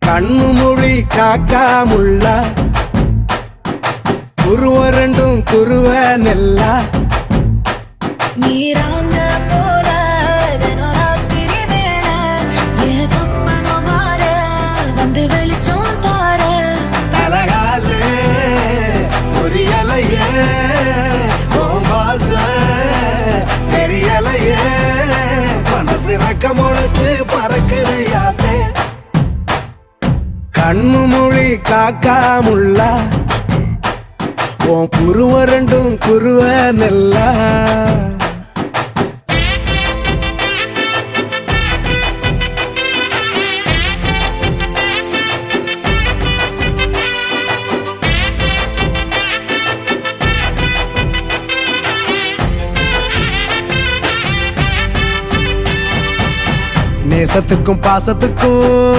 கண்ணு மொழி காக்காமுள்ள குருவ ரெண்டும் குருவ நெல்லா நீராங்க போல தினராத்திரி வேளை என் சொப்பனம் மாற வந்து வெளிச்சம் தார தலகாலே பொரியலையே ஓம்பாச பெரியலையே மனசு ரக்க முளைச்சு பறக்குதையாத்தே கண்ணு மொழி காக்காமுள்ள உன் குருவ ரெண்டும் குருவ நெல்லா நேசத்துக்கும் பாசத்துக்கும்